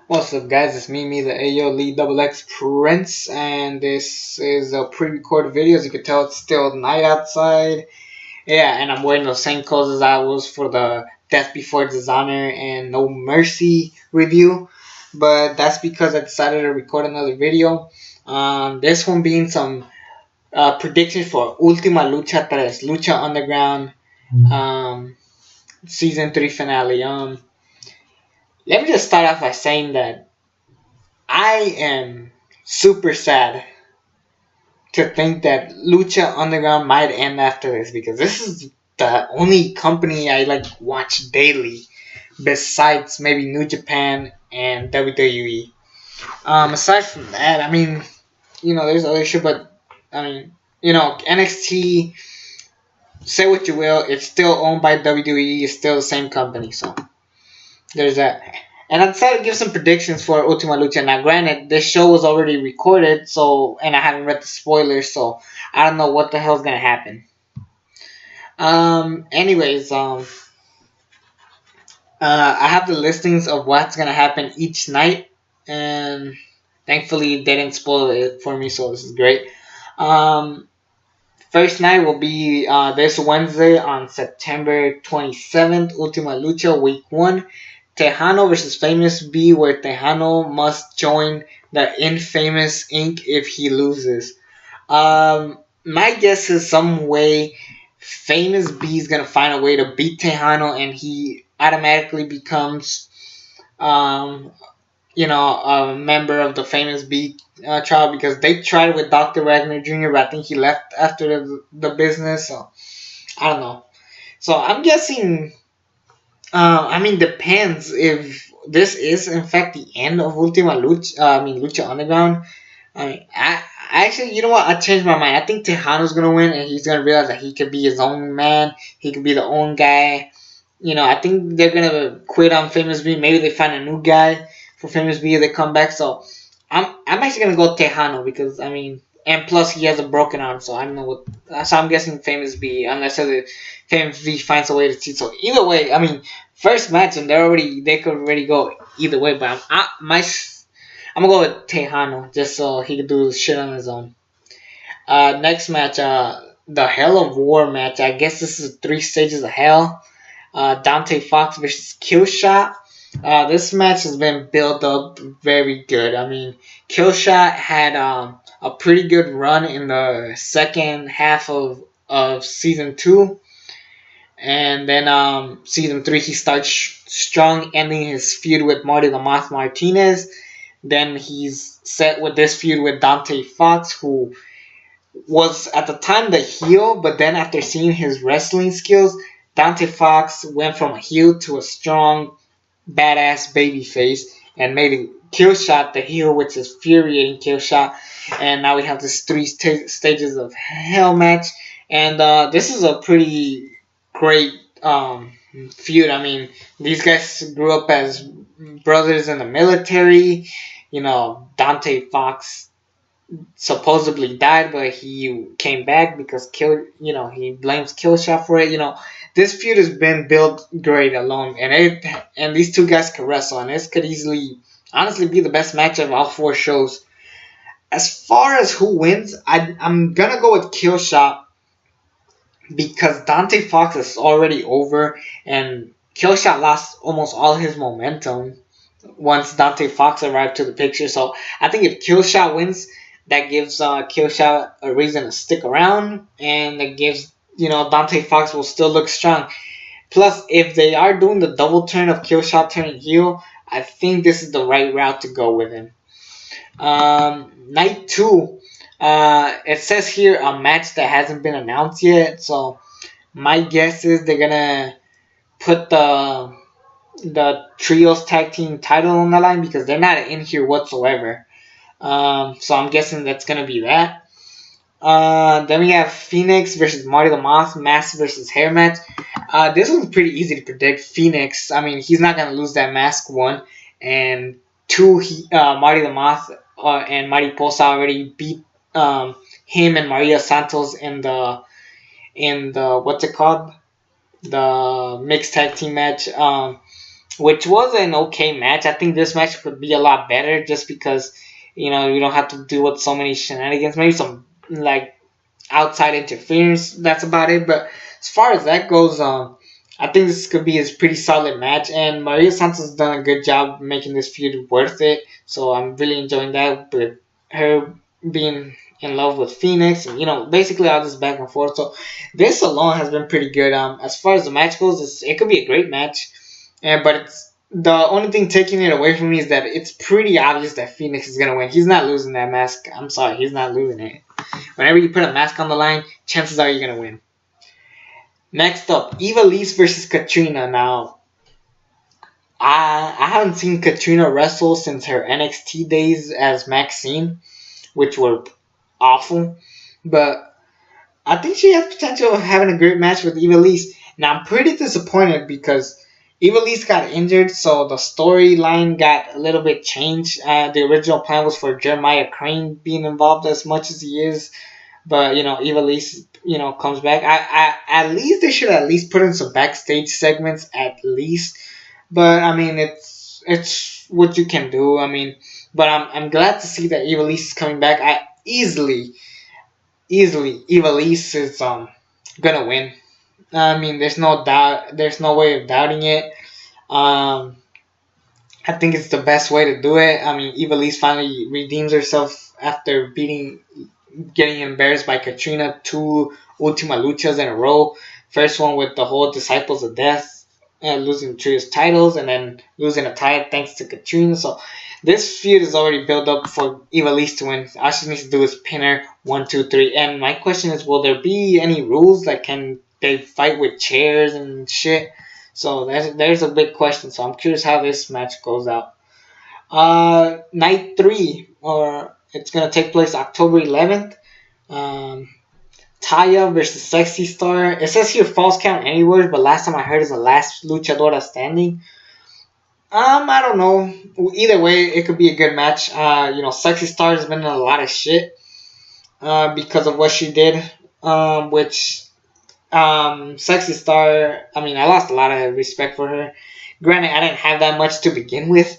What's up, guys? It's me, the Ayo Lee Double X Prince, and this is a pre-recorded video. As you can tell, it's still night outside. Yeah, and I'm wearing the same clothes as I was for the Death Before Dishonor and No Mercy review, but that's because I decided to record another video. This one being some predictions for Ultima Lucha 3, Lucha Underground, um, season 3 finale. Let me just start off by saying that I am super sad to think that Lucha Underground might end after this because this is the only company I watch daily besides maybe New Japan and WWE. Aside from that, I mean, there's other shit, but I mean, NXT. Say what you will, it's still owned by WWE. It's still the same company, so there's that. And I decided to give some predictions for Ultima Lucha. Now, granted, this show was already recorded, and I haven't read the spoilers, so I don't know what the hell's gonna happen. Anyways, I have the listings of what's gonna happen each night, and thankfully they didn't spoil it for me, so this is great. First night will be this Wednesday on September 27th, Ultima Lucha Week 1. Tejano versus Famous B, where Tejano must join the Infamous Inc. if he loses. My guess is some way Famous B is gonna find a way to beat Tejano, and he automatically becomes, a member of the Famous B trial because they tried with Dr. Wagner Jr., but I think he left after the business. So I don't know. So I'm guessing. Depends if this is in fact the end of Ultima Lucha. Lucha Underground. I actually, you know what? I changed my mind. I think Tejano's gonna win, and he's gonna realize that he could be his own man. He could be the own guy. I think they're gonna quit on Famous B. Maybe they find a new guy for Famous B if they come back. So I'm actually gonna go Tejano because and plus he has a broken arm, so I don't know what. So I'm guessing Famous B, unless Famous B finds a way to cheat. So either way, first match and they could already go either way. But I'm gonna go with Tejano just so he can do shit on his own. Next match, the Hell of War match. I guess this is 3 stages of hell. Dante Fox versus Killshot. This match has been built up very good. Killshot had a pretty good run in the second half of season 2. And then season 3 he starts strong, ending his feud with Marty the Moth Martinez. Then he's set with this feud with Dante Fox, who was at the time the heel, but then after seeing his wrestling skills, Dante Fox went from a heel to a strong, badass babyface and made Killshot the heel, which is infuriating Killshot. And now we have this 3 stages of hell match, and this is a pretty great feud. These guys grew up as brothers in the military. Dante Fox supposedly died, but he came back because he blames Killshot for it. This feud has been built great alone, and these two guys can wrestle, and this could easily, honestly, be the best match of all 4 shows. As far as who wins, I'm gonna go with Killshot because Dante Fox is already over, and Killshot lost almost all his momentum once Dante Fox arrived to the picture. So I think if Killshot wins, that gives Killshot a reason to stick around, and that gives Dante Fox will still look strong. Plus, if they are doing the double turn of Killshot turning heel, I think this is the right route to go with him. Night 2. It says here a match that hasn't been announced yet, so my guess is they're gonna put the trios tag team title on the line because they're not in here whatsoever. So I'm guessing that's gonna be that. Then we have Phoenix versus Marty the Moth, mask versus hair match. This one's pretty easy to predict. Phoenix, he's not gonna lose that mask, 1, and 2. Marty the Moth and Marty Posa already beat him and Maria Santos in the what's it called, the mixed tag team match. which was an okay match. I think this match could be a lot better just because you don't have to deal with so many shenanigans. Maybe some like outside interference. That's about it. But as far as that goes, I think this could be a pretty solid match, and Maria Santos has done a good job making this feud worth it. So I'm really enjoying that with her being in love with Phoenix, and basically all this back and forth. So this alone has been pretty good. As far as the match goes, it could be a great match, and but it's the only thing taking it away from me is that it's pretty obvious that Phoenix is gonna win. He's not losing that mask. I'm sorry, he's not losing it. Whenever you put a mask on the line, chances are you're gonna win. Next up, Eva Lise versus Katrina. Now, I haven't seen Katrina wrestle since her NXT days as Maxine, which were awful. But I think she has potential of having a great match with Eva Lise. Now, I'm pretty disappointed because Eva Lise got injured, so the storyline got a little bit changed. The original plan was for Jeremiah Crane being involved as much as he is, but Eva Lise, comes back. At least they should at least put in some backstage segments at least. But I mean, it's what you can do. I mean, but I'm glad to see that Eva Lise is coming back. I easily Eva Lise is gonna win. I mean, there's no doubt. There's no way of doubting it. Um, I think it's the best way to do it. I mean, Eva Lise finally redeems herself after getting embarrassed by Katrina two Ultima Luchas in a row. First one with the whole Disciples of Death, losing Trios titles, and then losing a tie thanks to Katrina. So this feud is already built up for Eva Lise to win. All she needs to do is pin her 1, 2, 3. And my question is, will there be any rules? Like, can they fight with chairs and shit? So there's a big question. So I'm curious how this match goes out. Night 3, or it's gonna take place October 11th. Um, Taya versus Sexy Star. It says here false count anywhere, but last time I heard is the last luchadora standing. I don't know. Either way, it could be a good match. Sexy Star has been in a lot of shit because of what she did. Which Sexy Star. I mean, I lost a lot of respect for her. Granted, I didn't have that much to begin with,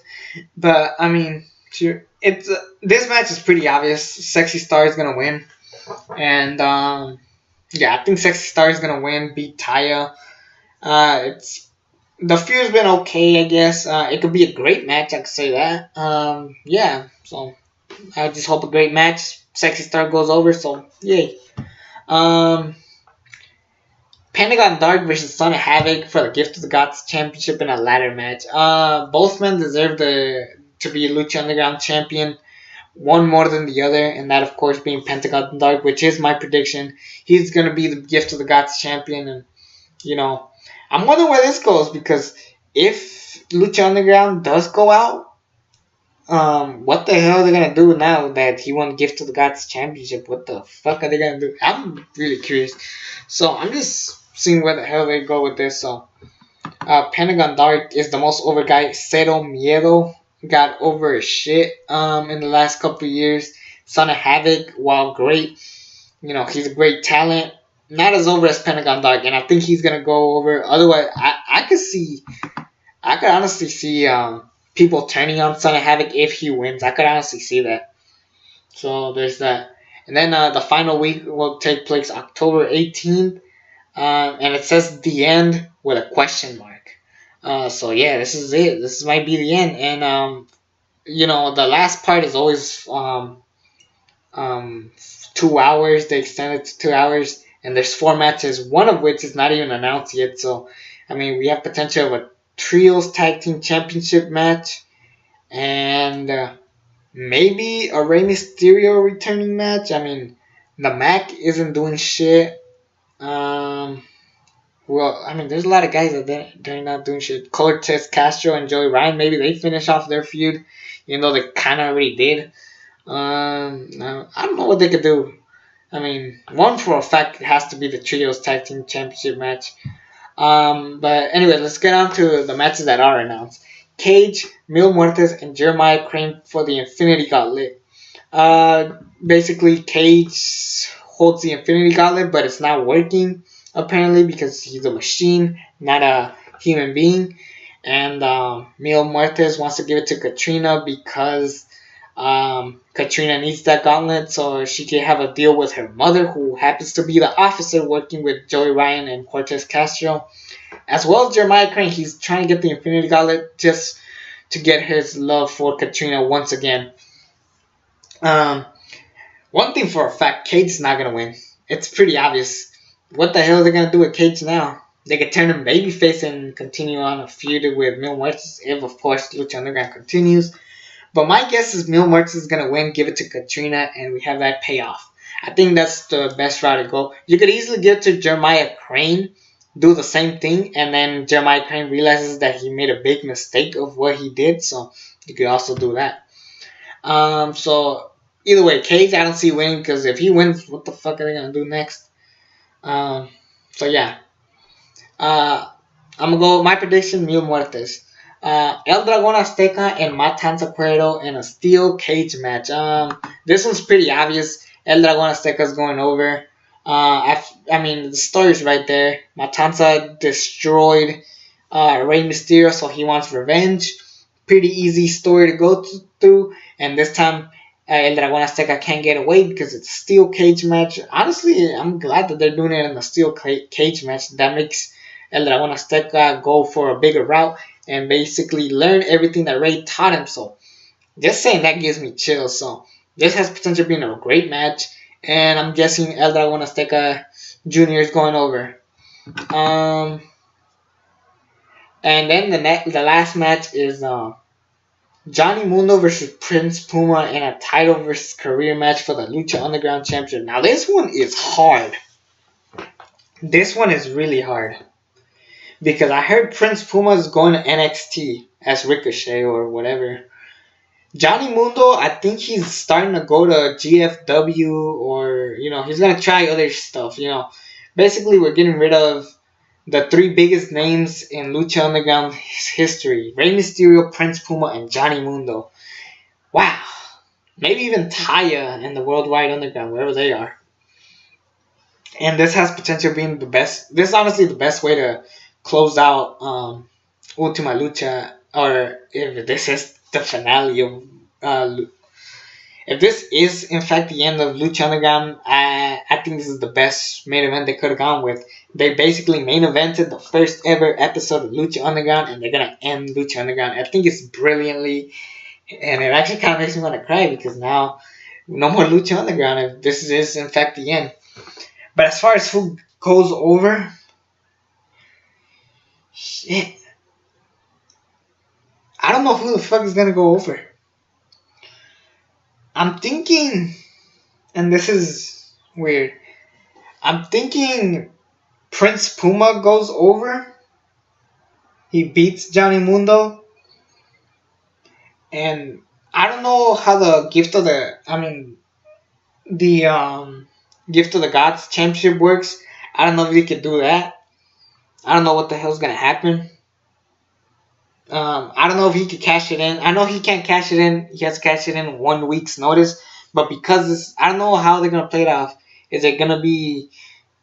but I mean, this match is pretty obvious. Sexy Star is gonna win, and yeah, I think Sexy Star is gonna win, beat Taya. It's the feud's been okay, I guess. It could be a great match, I could say that. Yeah, so I just hope a great match. Sexy Star goes over, so yay. Um, Pentagon Dark versus Son of Havoc for the Gift of the Gods Championship in a ladder match. Both men deserve to be Lucha Underground champion. One more than the other, and that of course being Pentagon Dark, which is my prediction. He's gonna be the Gift of the Gods champion, and I'm wondering where this goes because if Lucha Underground does go out, what the hell are they gonna do now that he won Gift of the Gods championship? What the fuck are they gonna do? I'm really curious. So I'm just seeing where the hell they go with this. So Pentagon Dark is the most over guy. Cero Miedo got over his shit in the last couple of years. Son of Havoc, while great, he's a great talent. Not as over as Pentagon Dark, and I think he's gonna go over. Otherwise, I could honestly see people turning on Son of Havoc if he wins. I could honestly see that. So there's that. And then the final week will take place October 18th, and it says the end with a question mark. So yeah, this is it. This might be the end, and the last part is always 2 hours. They extend it to 2 hours. And there's 4 matches, one of which is not even announced yet. So, I mean, we have potential of a Trios Tag Team Championship match. And maybe a Rey Mysterio returning match. I mean, the Mac isn't doing shit. Well, I mean, there's a lot of guys that they're not doing shit. Cortez Castro and Joey Ryan, maybe they finish off their feud. Even though they kind of already did. I don't know what they could do. I mean, one for a fact it has to be the Trios Tag Team Championship match. But anyway, let's get on to the matches that are announced. Cage, Mil Muertes, and Jeremiah Crane for the Infinity Gauntlet. Basically, Cage holds the Infinity Gauntlet, but it's not working, apparently, because he's a machine, not a human being. and Mil Muertes wants to give it to Katrina because Katrina needs that gauntlet so she can have a deal with her mother, who happens to be the officer working with Joey Ryan and Cortez Castro, as well as Jeremiah Crane. He's trying to get the Infinity Gauntlet just to get his love for Katrina once again. Um, One thing for a fact, Cage's not gonna win. It's pretty obvious. What the hell are they gonna do with Cage now? They could turn him babyface and continue on a feud with Mil Muertes if, of course, Lucha Underground continues. But my guess is Mil Muertes is gonna win, give it to Katrina, and we have that payoff. I think that's the best route to go. You could easily give it to Jeremiah Crane, do the same thing, and then Jeremiah Crane realizes that he made a big mistake of what he did, so you could also do that. So either way, Cage I don't see winning because if he wins, what the fuck are they gonna do next? Um, so yeah, I'm gonna go. My prediction: Mil Muertes. El Dragón Azteca and Matanza Cuero in a steel cage match. This one's pretty obvious. El Dragón Azteca is going over. I mean, the story's right there. Matanza destroyed Rey Mysterio, so he wants revenge. Pretty easy story to go through. And this time, El Dragón Azteca can't get away because it's a steel cage match. Honestly, I'm glad that they're doing it in a steel cage match. That makes El Dragón Azteca go for a bigger route and basically learn everything that Rey taught him. So, just saying that gives me chills. So, this has potential being a great match. And I'm guessing El Dragón Azteca Jr. is going over. And then the last match is Johnny Mundo versus Prince Puma in a title versus career match for the Lucha Underground Championship. Now this one is hard. This one is really hard. Because I heard Prince Puma is going to NXT as Ricochet or whatever. Johnny Mundo, I think he's starting to go to GFW or, he's going to try other stuff, Basically, we're getting rid of the three biggest names in Lucha Underground history. Rey Mysterio, Prince Puma, and Johnny Mundo. Wow. Maybe even Taya in the Worldwide Underground, wherever they are. And this has potential being the best. This is honestly the best way to close out Ultima Lucha, or if this is the finale of if this is in fact the end of Lucha Underground, I think this is the best main event they could have gone with. They basically main evented the first ever episode of Lucha Underground, and they're gonna end Lucha Underground. I think it's brilliantly, and it actually kind of makes me want to cry because now no more Lucha Underground if this is in fact the end. But as far as who goes over, shit, I don't know who the fuck is gonna go over. I'm thinking, and this is weird, I'm thinking Prince Puma goes over. He beats Johnny Mundo. And I don't know how the Gift of the Gift of the Gods Championship works. I don't know if he could do that. I don't know what the hell's gonna happen. I don't know if he could cash it in. I know he can't cash it in. He has to cash it in 1 week's notice. But because I don't know how they're gonna play it off. Is it gonna be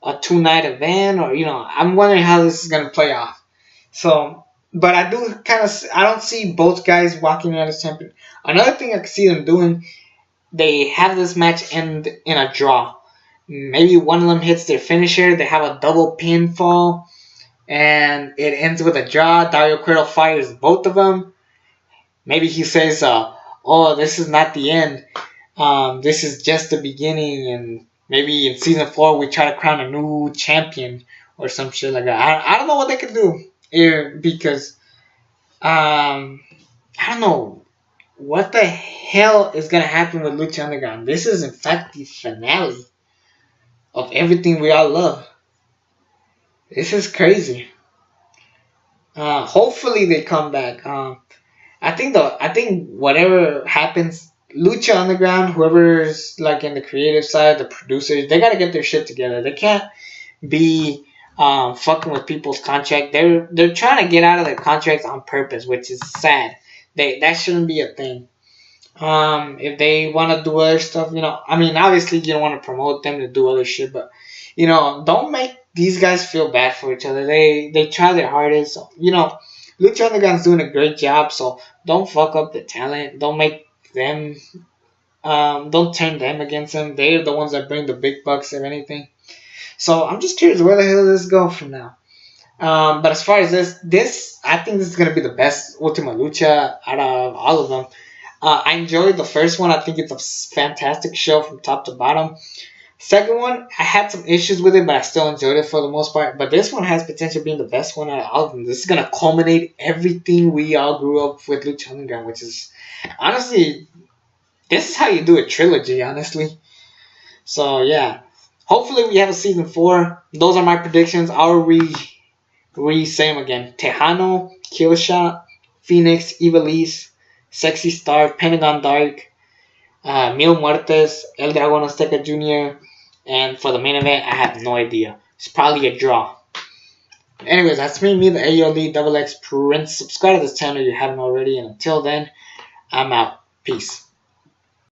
a 2-night event, or I'm wondering how this is gonna play off. So, but I don't see both guys walking out as champion. Another thing I can see them doing, they have this match end in a draw. Maybe one of them hits their finisher. They have a double pinfall. And it ends with a draw. Dario Cuero fires both of them. Maybe he says, oh, this is not the end. This is just the beginning. And maybe in season 4 we try to crown a new champion or some shit like that. I don't know what they could do here because I don't know what the hell is going to happen with Lucha Underground. This is in fact the finale of everything we all love. This is crazy. Hopefully they come back. I think whatever happens, Lucha Underground, whoever's like in the creative side, the producers, they gotta get their shit together. They can't be fucking with people's contract. They're trying to get out of their contracts on purpose, which is sad. That shouldn't be a thing. If they want to do other stuff, obviously you don't want to promote them to do other shit, but don't make these guys feel bad for each other. They try their hardest. Lucha Underground's doing a great job, so don't fuck up the talent. Don't make them. Don't turn them against them. They're the ones that bring the big bucks, if anything. So I'm just curious where the hell does this go from now. But as far as this I think this is gonna be the best Ultima Lucha out of all of them. I enjoyed the first one. I think it's a fantastic show from top to bottom. Second one, I had some issues with it, but I still enjoyed it for the most part. But this one has potential being the best one out of all of them. This is gonna culminate everything we all grew up with Lucha Underground, which is honestly, this is how you do a trilogy, honestly. So yeah, hopefully we have a season 4. Those are my predictions. I'll say them again. Tejano, Killshot, Phoenix, Ivelisse, Sexy Star, Pentagon Dark, Mil Muertes, El Dragon Azteca Jr., and for the main event, I have no idea. It's probably a draw. Anyways, that's me, the AOD Double X Prince. Subscribe to this channel if you haven't already, and until then, I'm out. Peace.